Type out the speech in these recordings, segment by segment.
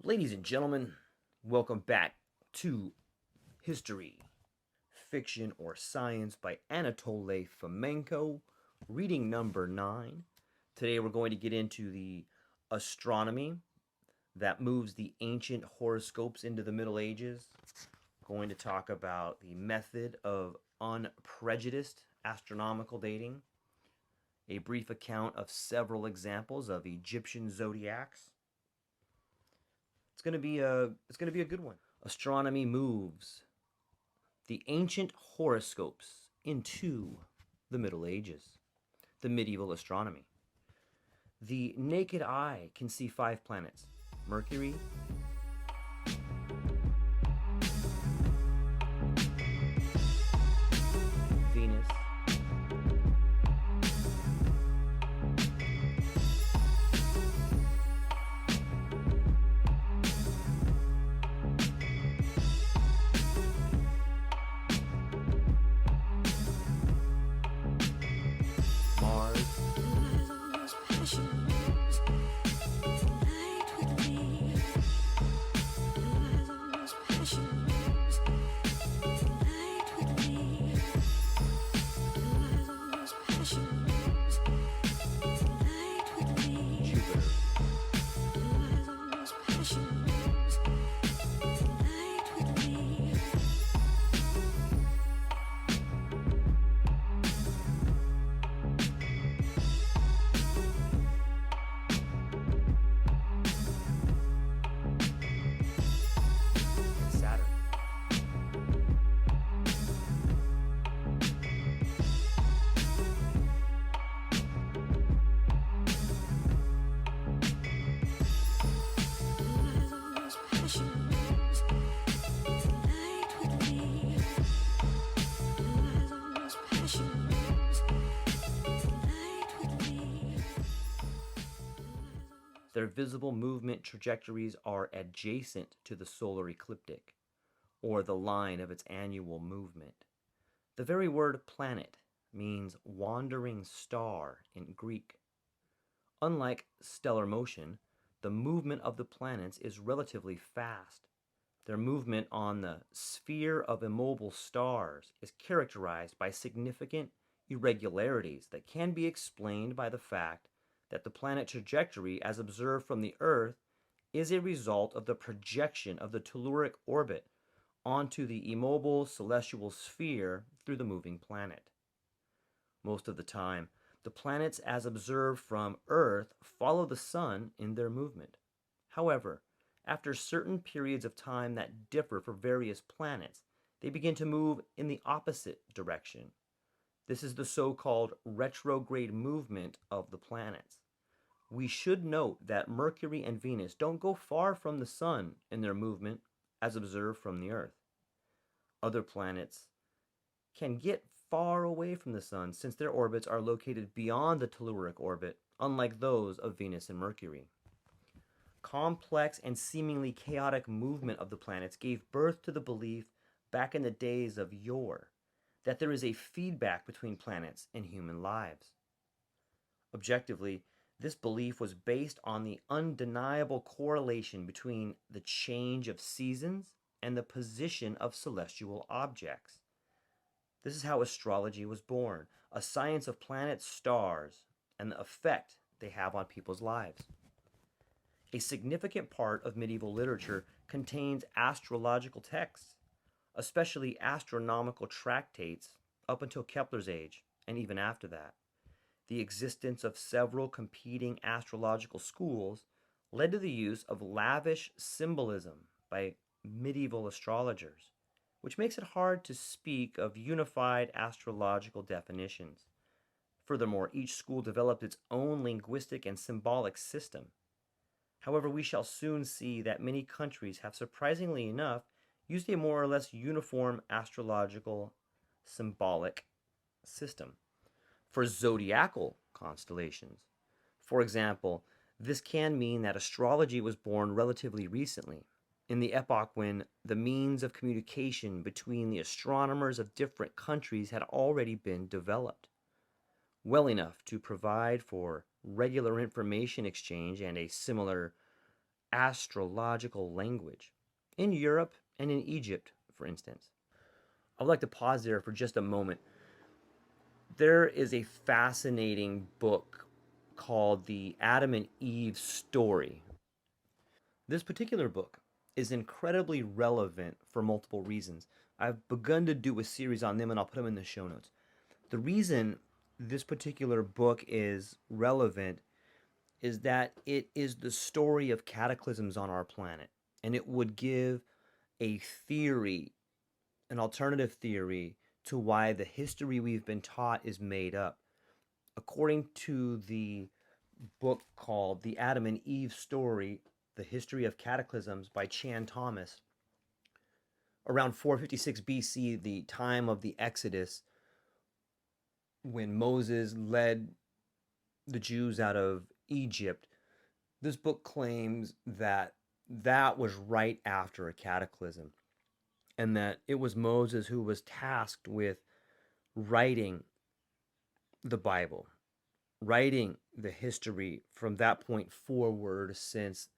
Ladies and gentlemen, welcome back to History, Fiction or Science by Anatole Fomenko, reading number 9. Today we're going to get into the astronomy that moves the ancient horoscopes into the Middle Ages. We're going to talk about the method of unprejudiced astronomical dating, a brief account of several examples of Egyptian zodiacs. It's gonna be a good one. Astronomy moves the ancient horoscopes into the Middle Ages, the medieval astronomy. The naked eye can see 5 planets: Mercury, Venus, Mars, Jupiter. And Saturn. Their visible movement trajectories are adjacent to the solar ecliptic, or the line of its annual movement. The very word planet means wandering star in Greek. Unlike stellar motion, the movement of the planets is relatively fast. Their movement on the sphere of immobile stars is characterized by significant irregularities that can be explained by the fact that the planet trajectory as observed from the Earth is a result of the projection of the telluric orbit onto the immobile celestial sphere through the moving planet. Most of the time, the planets as observed from Earth follow the Sun in their movement. However, after certain periods of time that differ for various planets, they begin to move in the opposite direction. This is the so-called retrograde movement of the planets. We should note that Mercury and Venus don't go far from the Sun in their movement as observed from the Earth. Other planets can get far away from the Sun since their orbits are located beyond the telluric orbit, unlike those of Venus and Mercury. Complex and seemingly chaotic movement of the planets gave birth to the belief back in the days of yore that there is a feedback between planets and human lives. Objectively, this belief was based on the undeniable correlation between the change of seasons and the position of celestial objects. This is how astrology was born, a science of planets, stars, and the effect they have on people's lives. A significant part of medieval literature contains astrological texts, especially astronomical tractates up until Kepler's age, and even after that. The existence of several competing astrological schools led to the use of lavish symbolism by medieval astrologers, which makes it hard to speak of unified astrological definitions. Furthermore, each school developed its own linguistic and symbolic system. However, we shall soon see that many countries have, surprisingly enough, used a more or less uniform astrological symbolic system for zodiacal constellations. For example, this can mean that astrology was born relatively recently, in the epoch when the means of communication between the astronomers of different countries had already been developed, well enough to provide for regular information exchange and a similar astrological language in Europe and in Egypt, for instance. I would like to pause there for just a moment. There is a fascinating book called The Adam and Eve Story. This particular book is incredibly relevant for multiple reasons. I've begun to do a series on them and I'll put them in the show notes. The reason this particular book is relevant is that it is the story of cataclysms on our planet, and it would give a theory, an alternative theory to why the history we've been taught is made up. According to the book called The Adam and Eve Story, The History of Cataclysms by Chan Thomas, around 456 BC, the time of the Exodus, when Moses led the Jews out of Egypt, this book claims that that was right after a cataclysm, and that it was Moses who was tasked with writing the Bible, writing the history from that point forward, since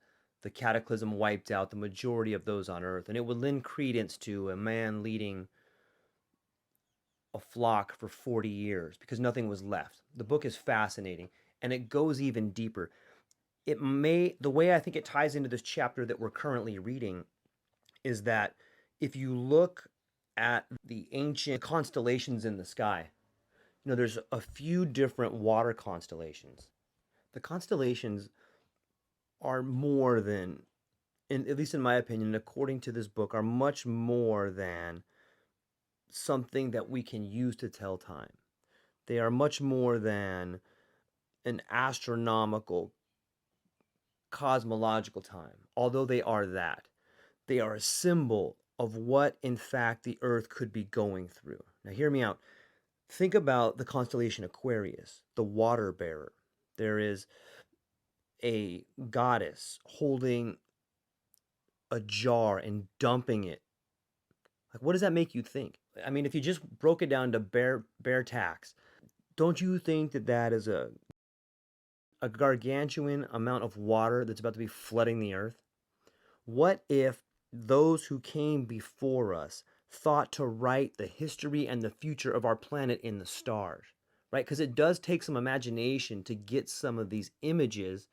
the cataclysm wiped out the majority of those on earth. And it would lend credence to a man leading a flock for 40 years because nothing was left. The book is fascinating and it goes even deeper. The way I think it ties into this chapter that we're currently reading is that if you look at the ancient constellations in the sky, there's a few different water constellations. The constellations are more than, at least in my opinion, according to this book, are much more than something that we can use to tell time. They are much more than an astronomical, cosmological time, although they are that. They are a symbol of what, in fact, the Earth could be going through. Now, hear me out. Think about the constellation Aquarius, the water bearer. There is a goddess holding a jar and dumping it. Like, what does that make you think? I mean, if you just broke it down to bare tacks, don't you think that that is a gargantuan amount of water that's about to be flooding the earth? What if those who came before us thought to write the history and the future of our planet in the stars, right? Because it does take some imagination to get some of these images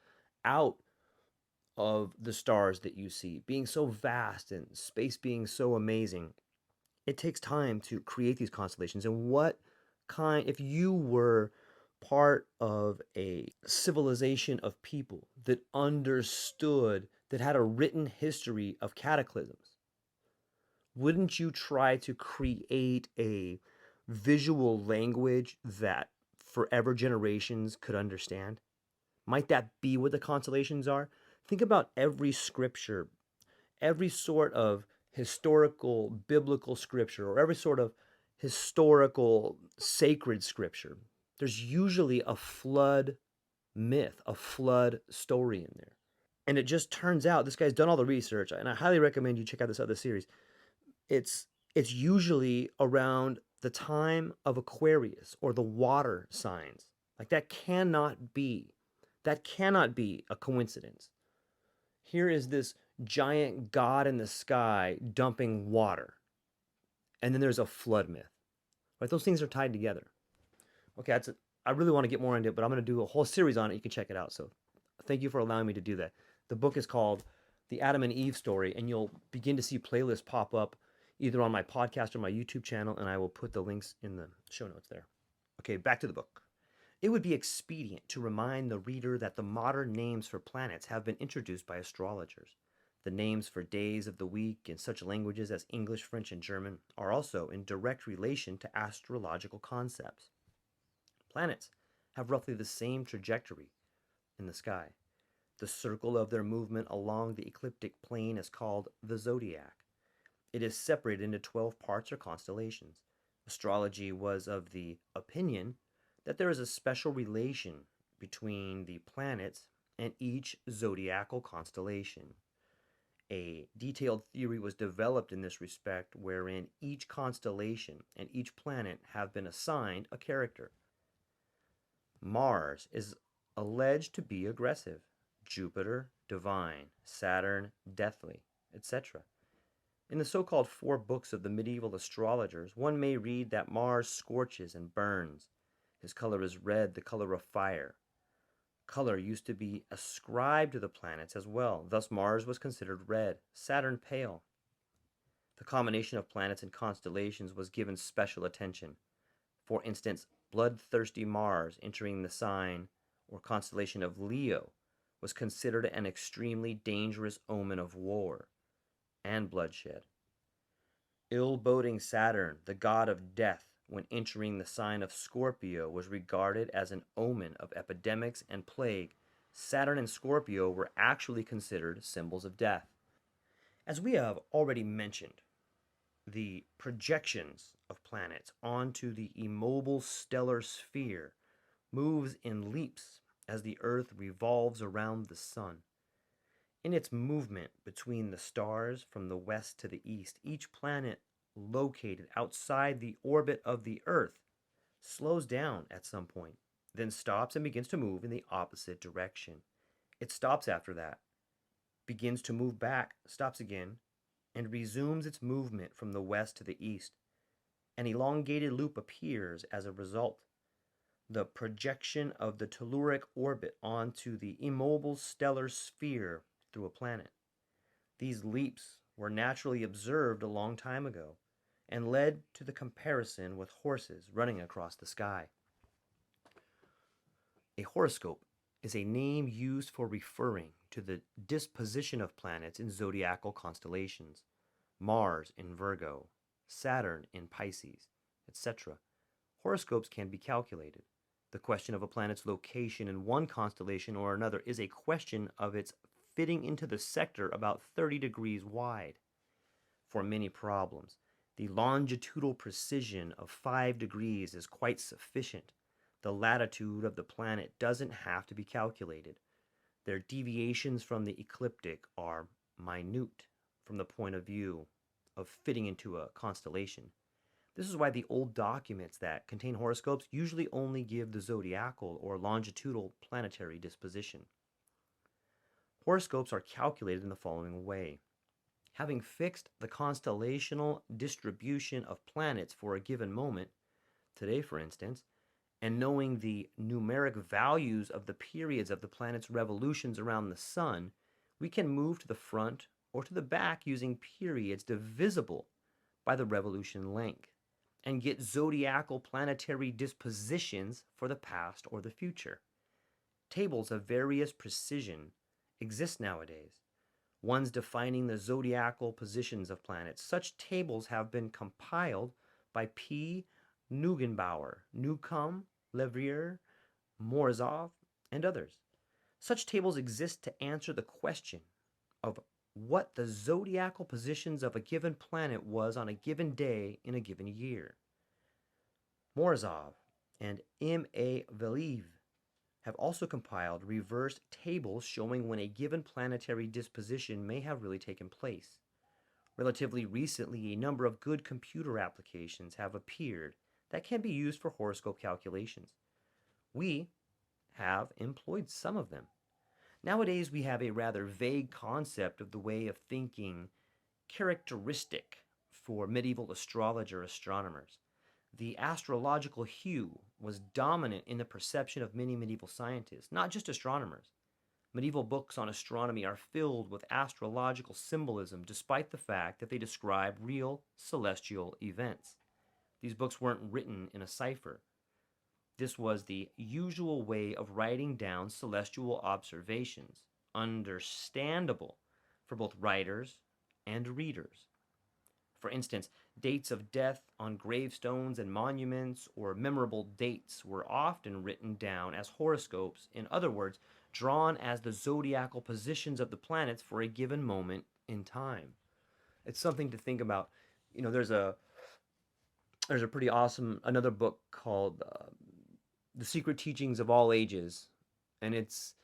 out of the stars that you see, being so vast and space being so amazing. It takes time to create these constellations. And if you were part of a civilization of people that understood, that had a written history of cataclysms, wouldn't you try to create a visual language that forever generations could understand? Might that be what the constellations are? Think about every scripture, every sort of historical biblical scripture, or every sort of historical sacred scripture. There's usually a flood myth, a flood story in there. And it just turns out this guy's done all the research, and I highly recommend you check out this other series. It's usually around the time of Aquarius or the water signs. Like that cannot be a coincidence. Here is this giant god in the sky dumping water. And then there's a flood myth. Right? Those things are tied together. Okay, I really want to get more into it, but I'm going to do a whole series on it. You can check it out. So thank you for allowing me to do that. The book is called The Adam and Eve Story, and you'll begin to see playlists pop up either on my podcast or my YouTube channel, and I will put the links in the show notes there. Okay, back to the book. It would be expedient to remind the reader that the modern names for planets have been introduced by astrologers. The names for days of the week in such languages as English, French, and German are also in direct relation to astrological concepts. Planets have roughly the same trajectory in the sky. The circle of their movement along the ecliptic plane is called the zodiac. It is separated into 12 parts or constellations. Astrology was of the opinion that there is a special relation between the planets and each zodiacal constellation. A detailed theory was developed in this respect, wherein each constellation and each planet have been assigned a character. Mars is alleged to be aggressive. Jupiter, divine, Saturn, deathly, etc. In the so-called four books of the medieval astrologers, one may read that Mars scorches and burns. His color is red, the color of fire. Color used to be ascribed to the planets as well. Thus Mars was considered red, Saturn pale. The combination of planets and constellations was given special attention. For instance, bloodthirsty Mars entering the sign or constellation of Leo was considered an extremely dangerous omen of war and bloodshed. Ill-boding Saturn, the god of death, when entering the sign of Scorpio, was regarded as an omen of epidemics and plague. Saturn and Scorpio were actually considered symbols of death. As we have already mentioned, the projections of planets onto the immobile stellar sphere moves in leaps as the Earth revolves around the Sun. In its movement between the stars from the west to the east, each planet located outside the orbit of the Earth slows down at some point, then stops and begins to move in the opposite direction. It stops after that, begins to move back, stops again, and resumes its movement from the west to the east. An elongated loop appears as a result. The projection of the telluric orbit onto the immobile stellar sphere through a planet. These leaps were naturally observed a long time ago and led to the comparison with horses running across the sky. A horoscope is a name used for referring to the disposition of planets in zodiacal constellations. Mars in Virgo, Saturn in Pisces, etc. Horoscopes can be calculated. The question of a planet's location in one constellation or another is a question of its fitting into the sector about 30 degrees wide. For many problems, the longitudinal precision of 5 degrees is quite sufficient. The latitude of the planet doesn't have to be calculated. Their deviations from the ecliptic are minute from the point of view of fitting into a constellation. This is why the old documents that contain horoscopes usually only give the zodiacal or longitudinal planetary disposition. Horoscopes are calculated in the following way. Having fixed the constellational distribution of planets for a given moment, today for instance, and knowing the numeric values of the periods of the planet's revolutions around the sun, we can move to the front or to the back using periods divisible by the revolution length and get zodiacal planetary dispositions for the past or the future. Tables of various precision exist nowadays, ones defining the zodiacal positions of planets. Such tables have been compiled by P. Neugebauer, Newcomb, Leverrier, Morozov, and others. Such tables exist to answer the question of what the zodiacal positions of a given planet was on a given day in a given year. Morozov and M.A. Veliv have also compiled reversed tables showing when a given planetary disposition may have really taken place. Relatively recently, a number of good computer applications have appeared that can be used for horoscope calculations. We have employed some of them. Nowadays, we have a rather vague concept of the way of thinking characteristic for medieval astrologer astronomers. The astrological hue was dominant in the perception of many medieval scientists, not just astronomers. Medieval books on astronomy are filled with astrological symbolism despite the fact that they describe real celestial events. These books weren't written in a cipher. This was the usual way of writing down celestial observations, understandable for both writers and readers. For instance, dates of death on gravestones and monuments or memorable dates were often written down as horoscopes, in other words, drawn as the zodiacal positions of the planets for a given moment in time. It's something to think about. There's a pretty awesome another book called The Secret Teachings of All Ages, and it's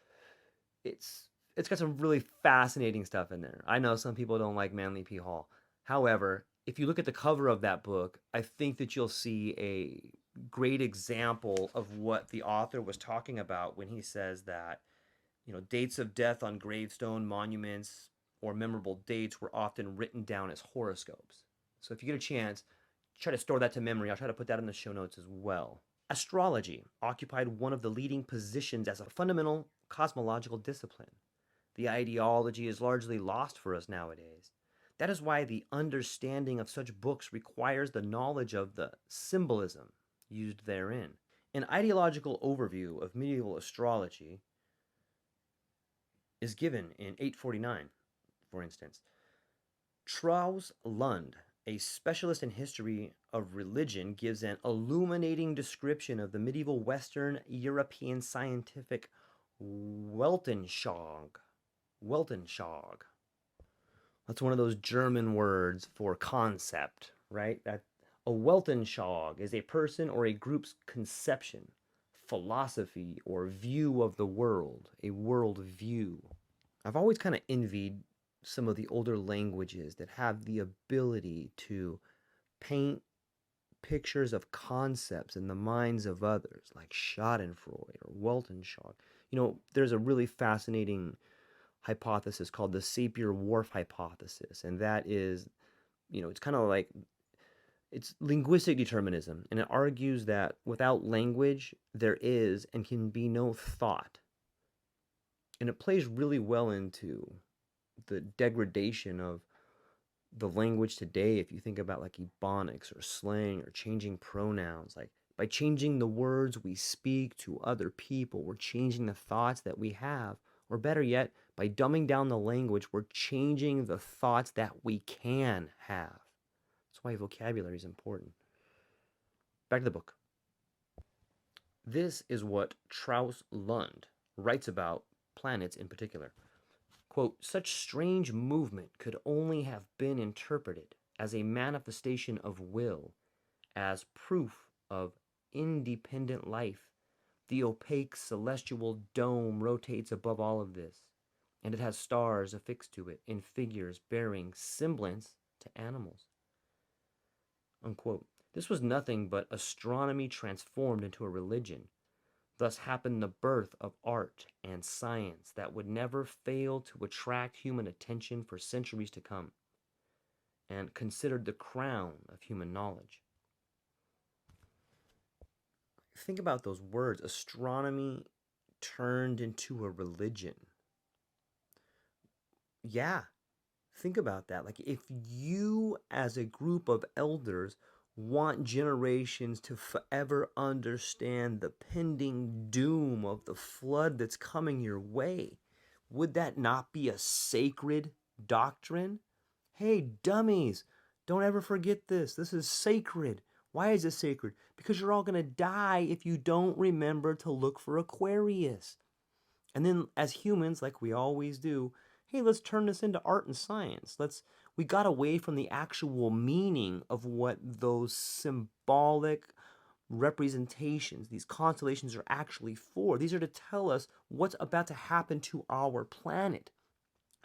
got some really fascinating stuff in there. I know some people don't like Manly P. Hall. However, if you look at the cover of that book, I think that you'll see a great example of what the author was talking about when he says that, Dates of death on gravestone monuments or memorable dates were often written down as horoscopes. So if you get a chance, try to store that to memory. I'll try to put that in the show notes as well. Astrology occupied one of the leading positions as a fundamental cosmological discipline. The ideology is largely lost for us nowadays. That is why the understanding of such books requires the knowledge of the symbolism used therein. An ideological overview of medieval astrology is given in 849, for instance. Traus Lund, a specialist in history of religion, gives an illuminating description of the medieval Western European scientific Weltanschauung. Weltanschauung. That's one of those German words for concept, right? That a Weltanschauung is a person or a group's conception, philosophy, or view of the world, a world view. I've always kind of envied some of the older languages that have the ability to paint pictures of concepts in the minds of others, like Schadenfreude or Weltanschauung. There's a really fascinating hypothesis called the Sapir-Whorf hypothesis, and that is, it's kind of like it's linguistic determinism, and it argues that without language, there is and can be no thought. And it plays really well into the degradation of the language today. If you think about like ebonics or slang or changing pronouns, like by changing the words we speak to other people, we're changing the thoughts that we have. Or better yet, by dumbing down the language, we're changing the thoughts that we can have. That's why vocabulary is important. Back to the book. This is what Traus Lund writes about planets in particular. Quote, such strange movement could only have been interpreted as a manifestation of will, as proof of independent life. The opaque celestial dome rotates above all of this, and it has stars affixed to it in figures bearing semblance to animals. Unquote. This was nothing but astronomy transformed into a religion. Thus happened the birth of art and science that would never fail to attract human attention for centuries to come, and considered the crown of human knowledge. Think about those words. Astronomy turned into a religion. Yeah, think about that. Like, if you, as a group of elders, want generations to forever understand the pending doom of the flood that's coming your way, would that not be a sacred doctrine? Hey, dummies, don't ever forget this. This is sacred. Why is it sacred? Because you're all going to die if you don't remember to look for Aquarius. And then as humans, like we always do, hey, let's turn this into art and science. We got away from the actual meaning of what those symbolic representations, these constellations, are actually for. These are to tell us what's about to happen to our planet.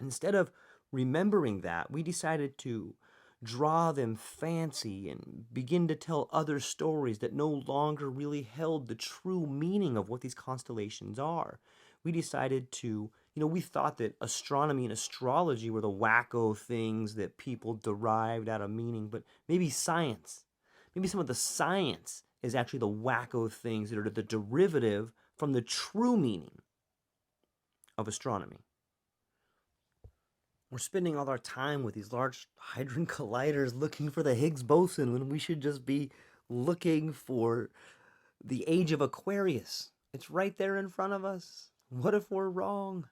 Instead of remembering that, we decided to draw them fancy and begin to tell other stories that no longer really held the true meaning of what these constellations are. We decided to, we thought that astronomy and astrology were the wacko things that people derived out of meaning, but maybe science, maybe some of the science is actually the wacko things that are the derivative from the true meaning of astronomy. We're spending all our time with these large hadron colliders looking for the Higgs boson when we should just be looking for the age of Aquarius. It's right there in front of us. What if we're wrong?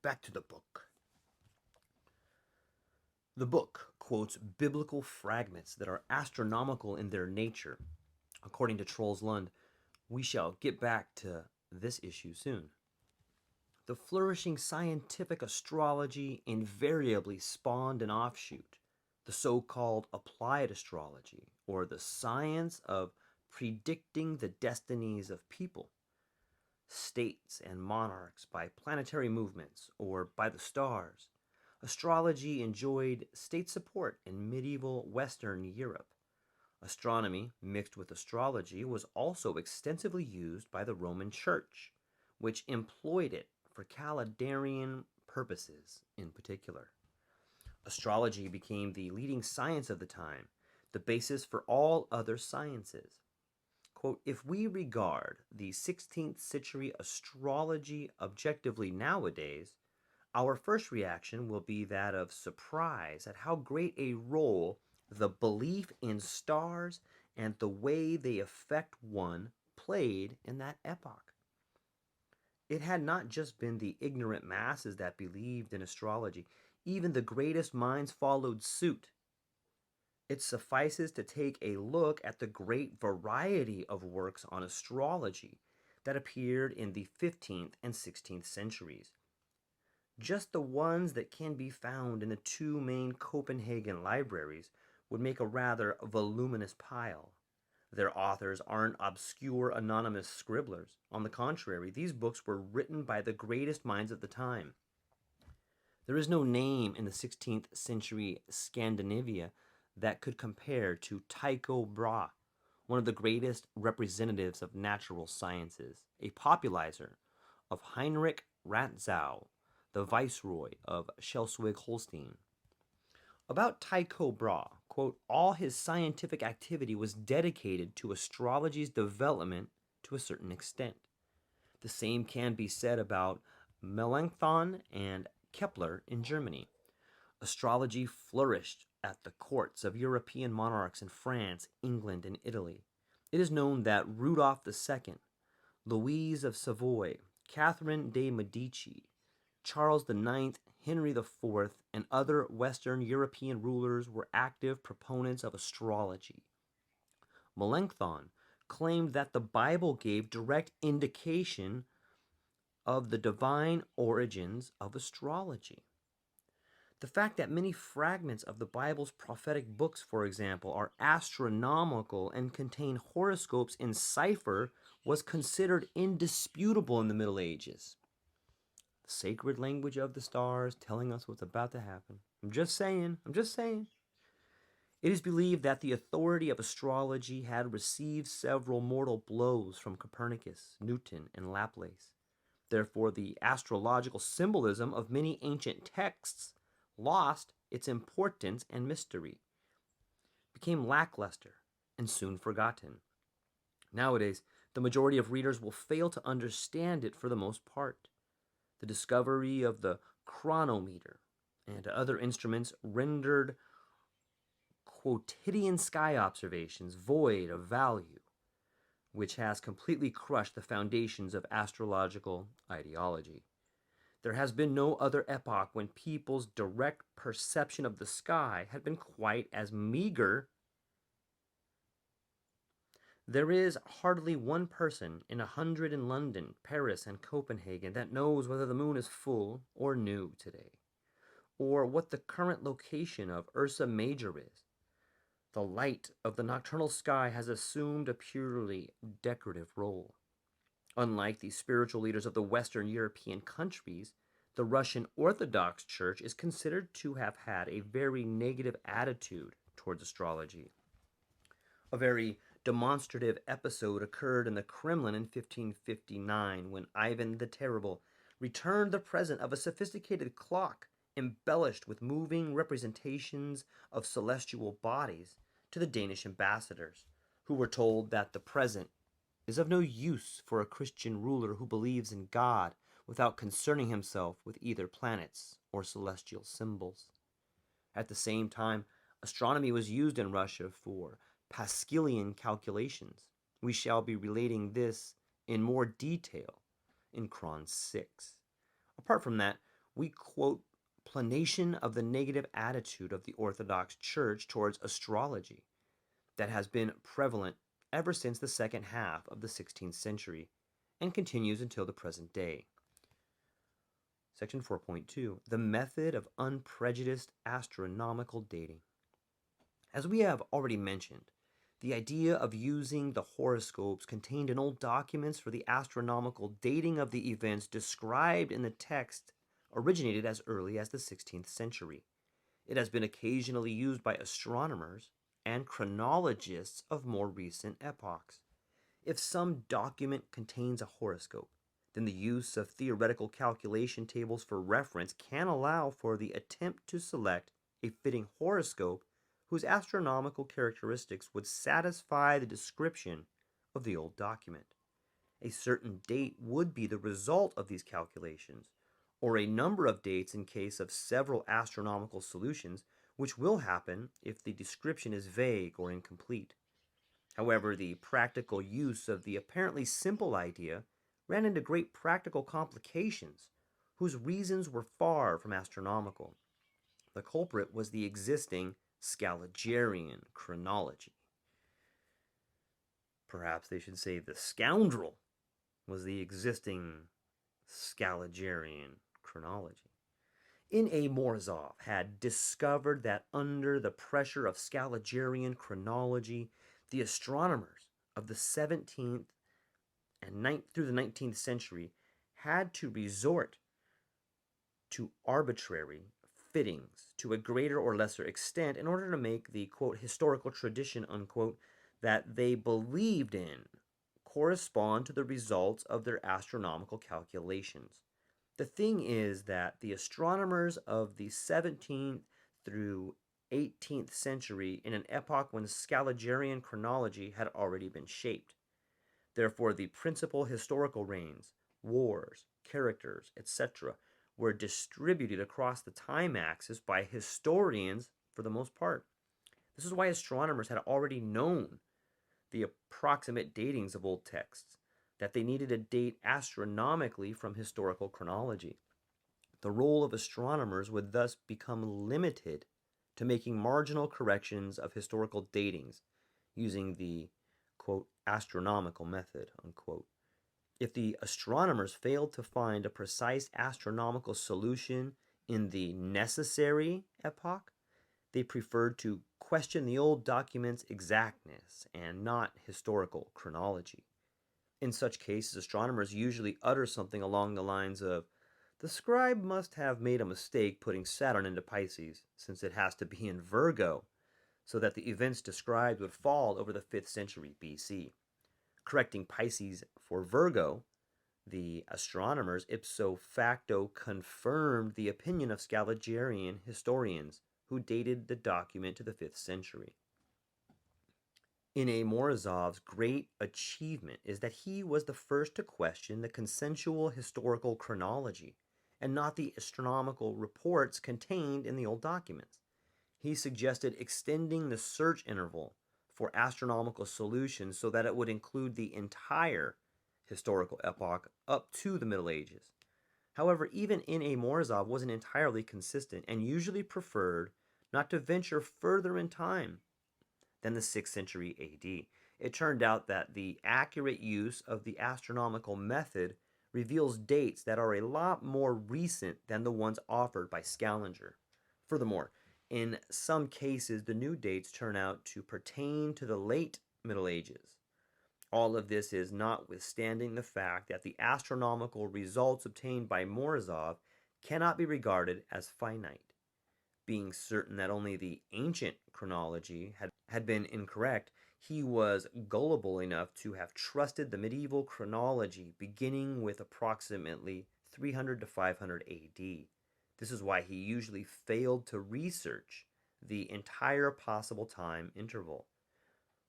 Back to the book. The book quotes biblical fragments that are astronomical in their nature. According to Traus Lund, we shall get back to this issue soon. The flourishing scientific astrology invariably spawned an offshoot, the so-called applied astrology, or the science of predicting the destinies of people, states, and monarchs by planetary movements or by the stars. Astrology enjoyed state support in medieval Western Europe. Astronomy, mixed with astrology, was also extensively used by the Roman Church, which employed it for calendarian purposes in particular. Astrology became the leading science of the time, the basis for all other sciences. Quote, if we regard the 16th century astrology objectively nowadays, our first reaction will be that of surprise at how great a role the belief in stars and the way they affect one played in that epoch. It had not just been the ignorant masses that believed in astrology, even the greatest minds followed suit. It suffices to take a look at the great variety of works on astrology that appeared in the 15th and 16th centuries. Just the ones that can be found in the two main Copenhagen libraries would make a rather voluminous pile. Their authors aren't obscure anonymous scribblers. On the contrary, these books were written by the greatest minds of the time. There is no name in the 16th century Scandinavia that could compare to Tycho Brahe, one of the greatest representatives of natural sciences, a popularizer of Heinrich Rantzau, the viceroy of Schleswig-Holstein. About Tycho Brahe, quote, all his scientific activity was dedicated to astrology's development to a certain extent. The same can be said about Melanchthon and Kepler in Germany. Astrology flourished at the courts of European monarchs in France, England, and Italy. It is known that Rudolph II, Louise of Savoy, Catherine de' Medici, Charles IX, Henry IV, and other Western European rulers were active proponents of astrology. Melanchthon claimed that the Bible gave direct indication of the divine origins of astrology. The fact that many fragments of the Bible's prophetic books, for example, are astronomical and contain horoscopes in cipher was considered indisputable in the Middle Ages. The sacred language of the stars telling us what's about to happen. I'm just saying. It is believed that the authority of astrology had received several mortal blows from Copernicus, Newton, and Laplace. Therefore, the astrological symbolism of many ancient texts lost its importance and mystery, became lackluster, and soon forgotten. Nowadays, the majority of readers will fail to understand it for the most part. The discovery of the chronometer and other instruments rendered quotidian sky observations void of value, which has completely crushed the foundations of astrological ideology. There has been no other epoch when people's direct perception of the sky had been quite as meager. There is hardly one person in 100 in London, Paris, and Copenhagen that knows whether the moon is full or new today, or what the current location of Ursa Major is. The light of the nocturnal sky has assumed a purely decorative role. Unlike the spiritual leaders of the Western European countries, the Russian Orthodox Church is considered to have had a very negative attitude towards astrology. A very demonstrative episode occurred in the Kremlin in 1559 when Ivan the Terrible returned the present of a sophisticated clock embellished with moving representations of celestial bodies to the Danish ambassadors, who were told that the present is of no use for a Christian ruler who believes in God without concerning himself with either planets or celestial symbols. At the same time, astronomy was used in Russia for Pascalian calculations. We shall be relating this in more detail in Cron 6. Apart from that, we quote explanation of the negative attitude of the Orthodox Church towards astrology that has been prevalent ever since the second half of the 16th century and continues until the present day. Section 4.2, the method of unprejudiced astronomical dating. As we have already mentioned, the idea of using the horoscopes contained in old documents for the astronomical dating of the events described in the text originated as early as the 16th century. It has been occasionally used by astronomers and chronologists of more recent epochs. If some document contains a horoscope, then the use of theoretical calculation tables for reference can allow for the attempt to select a fitting horoscope whose astronomical characteristics would satisfy the description of the old document. A certain date would be the result of these calculations, or a number of dates in case of several astronomical solutions, which will happen if the description is vague or incomplete. However, the practical use of the apparently simple idea ran into great practical complications, whose reasons were far from astronomical. The culprit was the existing Scaligerrian chronology. Perhaps they should say the scoundrel was the existing Scaligerrian chronology. N.A. Morozov had discovered that under the pressure of Scaligerrian chronology, the astronomers of the 17th and through the 19th century had to resort to arbitrary fittings to a greater or lesser extent in order to make the, quote, historical tradition, unquote, that they believed in correspond to the results of their astronomical calculations. The thing is that the astronomers of the 17th through 18th century, in an epoch when Scaligerrian chronology had already been shaped. Therefore, the principal historical reigns, wars, characters, etc., were distributed across the time axis by historians for the most part. This is why astronomers had already known the approximate datings of old texts, that they needed a date astronomically from historical chronology. The role of astronomers would thus become limited to making marginal corrections of historical datings using the, quote, astronomical method, unquote. If the astronomers failed to find a precise astronomical solution in the necessary epoch, they preferred to question the old document's exactness and not historical chronology. In such cases, astronomers usually utter something along the lines of, "The scribe must have made a mistake putting Saturn into Pisces, since it has to be in Virgo, so that the events described would fall over the 5th century BC. Correcting Pisces for Virgo, the astronomers ipso facto confirmed the opinion of Scaligerrian historians who dated the document to the 5th century. N.A. Morozov's great achievement is that he was the first to question the consensual historical chronology and not the astronomical reports contained in the old documents. He suggested extending the search interval for astronomical solutions so that it would include the entire historical epoch up to the Middle Ages. However, even N.A. Morozov wasn't entirely consistent and usually preferred not to venture further in time than the 6th century AD. It turned out that the accurate use of the astronomical method reveals dates that are a lot more recent than the ones offered by Scaliger. Furthermore, in some cases, the new dates turn out to pertain to the late Middle Ages. All of this is notwithstanding the fact that the astronomical results obtained by Morozov cannot be regarded as finite. Being certain that only the ancient chronology had been incorrect, he was gullible enough to have trusted the medieval chronology beginning with approximately 300 to 500 AD. This is why he usually failed to research the entire possible time interval,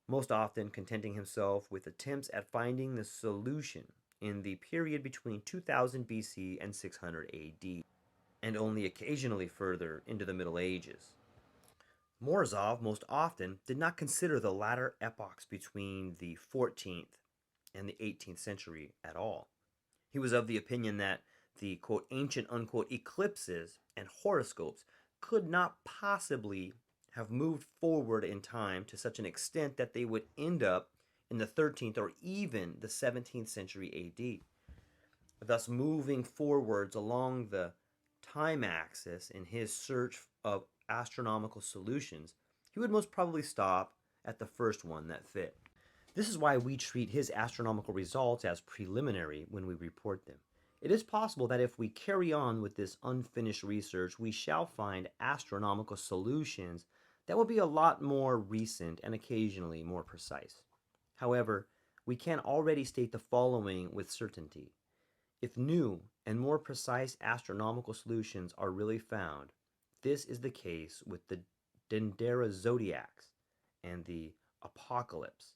most often contenting himself with attempts at finding the solution in the period between 2000 BC and 600 AD, and only occasionally further into the Middle Ages. Morozov most often did not consider the latter epochs between the 14th and the 18th century at all. He was of the opinion that the, quote, ancient, unquote, eclipses and horoscopes could not possibly have moved forward in time to such an extent that they would end up in the 13th or even the 17th century AD, thus moving forwards along the time axis in his search of astronomical solutions. He would most probably stop at the first one that fit. This is why we treat his astronomical results as preliminary when we report them. It is possible that if we carry on with this unfinished research, we shall find astronomical solutions that will be a lot more recent and occasionally more precise. However, we can already state the following with certainty. If new and more precise astronomical solutions are really found, this is the case with the Dendera zodiacs and the apocalypse.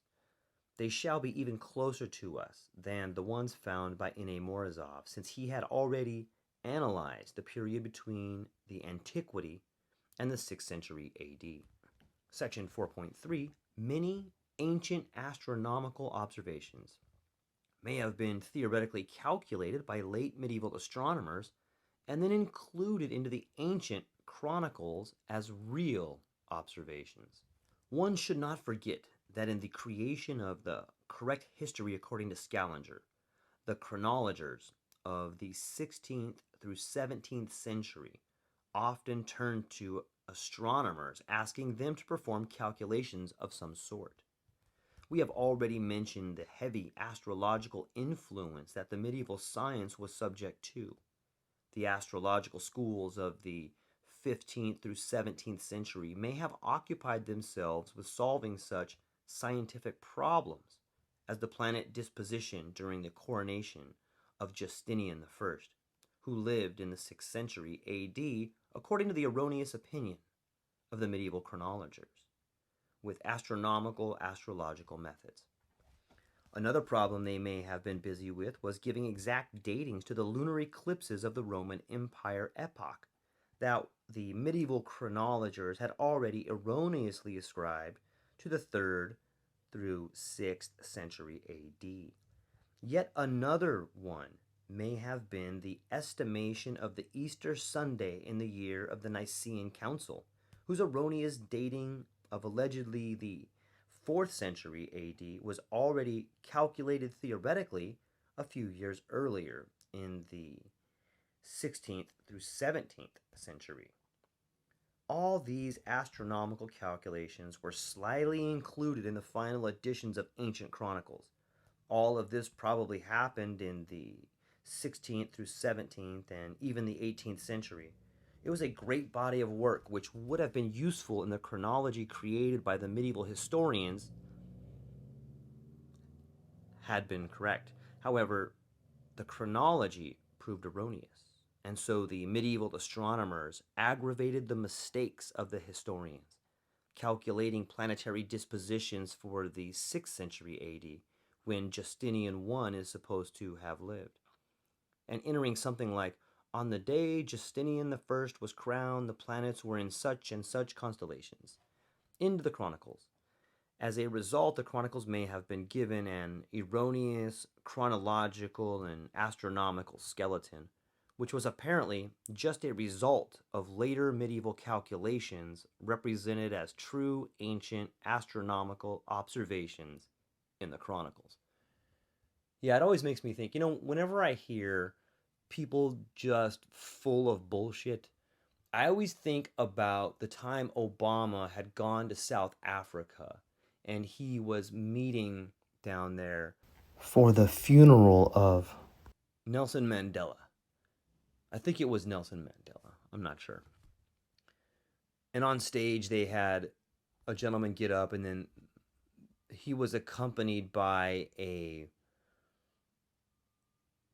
They shall be even closer to us than the ones found by Ine Morozov, since he had already analyzed the period between the antiquity and the 6th century AD. Section 4.3 Many ancient astronomical observations may have been theoretically calculated by late medieval astronomers and then included into the ancient chronicles as real observations. One should not forget that in the creation of the correct history according to Scaliger, the chronologers of the 16th through 17th century often turned to astronomers, asking them to perform calculations of some sort. We have already mentioned the heavy astrological influence that the medieval science was subject to. The astrological schools of the 15th through 17th century may have occupied themselves with solving such scientific problems as the planet disposition during the coronation of Justinian I, who lived in the 6th century AD according to the erroneous opinion of the medieval chronologers, with astronomical astrological methods. Another problem they may have been busy with was giving exact datings to the lunar eclipses of the Roman Empire epoch that the medieval chronologers had already erroneously ascribed to the 3rd through 6th century AD. Yet another one may have been the estimation of the Easter Sunday in the year of the Nicene Council, whose erroneous dating of allegedly the 4th century AD was already calculated theoretically a few years earlier in the 16th through 17th century. All these astronomical calculations were slyly included in the final editions of ancient chronicles. All of this probably happened in the 16th through 17th and even the 18th century. It was a great body of work which would have been useful in the chronology created by the medieval historians had been correct. However, the chronology proved erroneous, and so the medieval astronomers aggravated the mistakes of the historians, calculating planetary dispositions for the 6th century AD, when Justinian I is supposed to have lived, and entering something like, on the day Justinian I was crowned, the planets were in such and such constellations, into the chronicles. As a result, the chronicles may have been given an erroneous chronological and astronomical skeleton, which was apparently just a result of later medieval calculations represented as true ancient astronomical observations in the chronicles. Yeah, it always makes me think, whenever I hear people just full of bullshit, I always think about the time Obama had gone to South Africa and he was meeting down there for the funeral of Nelson Mandela. I think it was Nelson Mandela. I'm not sure. And on stage, they had a gentleman get up, and then he was accompanied by a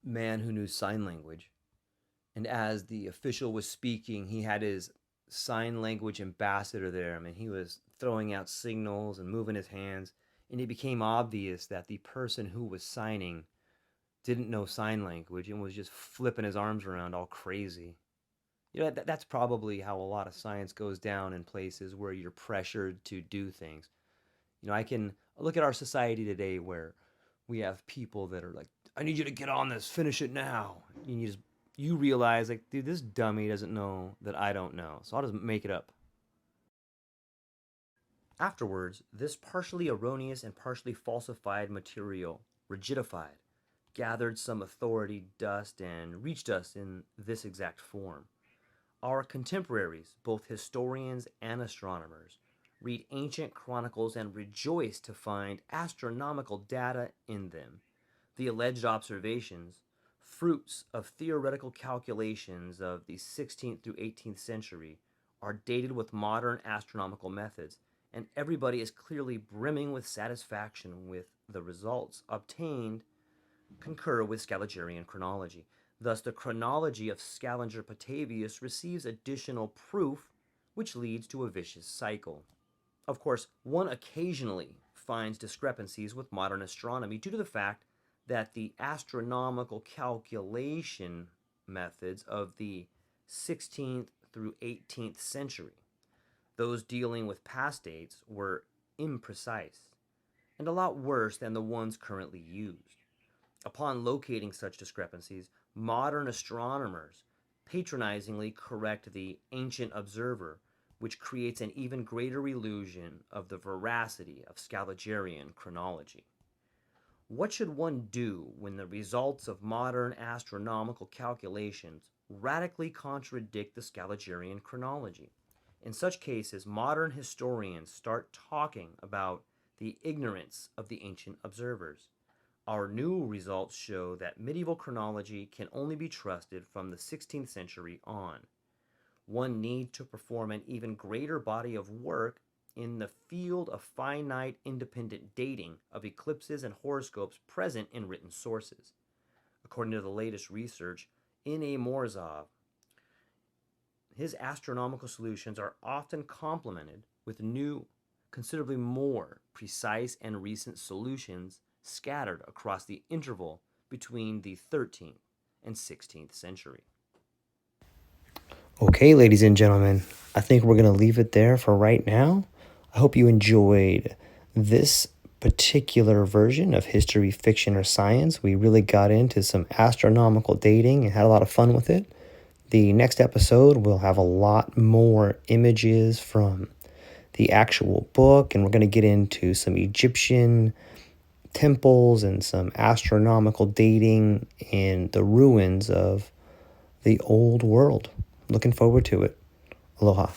man who knew sign language. And as the official was speaking, he had his sign language ambassador there. I mean, he was throwing out signals and moving his hands. And it became obvious that the person who was signing didn't know sign language and was just flipping his arms around all crazy. That's probably how a lot of science goes down in places where you're pressured to do things. I can look at our society today where we have people that are like, I need you to get on this, finish it now. And you realize, like, dude, this dummy doesn't know that I don't know, so I'll just make it up. Afterwards, this partially erroneous and partially falsified material rigidified, gathered some authority dust, and reached us in this exact form. Our contemporaries, both historians and astronomers, read ancient chronicles and rejoice to find astronomical data in them. The alleged observations, fruits of theoretical calculations of the 16th through 18th century, are dated with modern astronomical methods, and everybody is clearly brimming with satisfaction with the results obtained concur with Scaligerine chronology. Thus, the chronology of Scaliger Petavius receives additional proof, which leads to a vicious cycle. Of course, one occasionally finds discrepancies with modern astronomy due to the fact that the astronomical calculation methods of the 16th through 18th century, those dealing with past dates, were imprecise and a lot worse than the ones currently used. Upon locating such discrepancies, modern astronomers patronizingly correct the ancient observer, which creates an even greater illusion of the veracity of Scaligerine chronology. What should one do when the results of modern astronomical calculations radically contradict the Scaligerine chronology? In such cases, modern historians start talking about the ignorance of the ancient observers. Our new results show that medieval chronology can only be trusted from the 16th century on. One needs to perform an even greater body of work in the field of finite independent dating of eclipses and horoscopes present in written sources. According to the latest research, N.A. Morozov, his astronomical solutions are often complemented with new, considerably more precise and recent solutions scattered across the interval between the 13th and 16th century. Okay, ladies and gentlemen, I think we're going to leave it there for right now. I hope you enjoyed this particular version of History, Fiction, or Science. We really got into some astronomical dating and had a lot of fun with it. The next episode will have a lot more images from the actual book, and we're going to get into some Egyptian temples and some astronomical dating in the ruins of the old world. Looking forward to it. Aloha.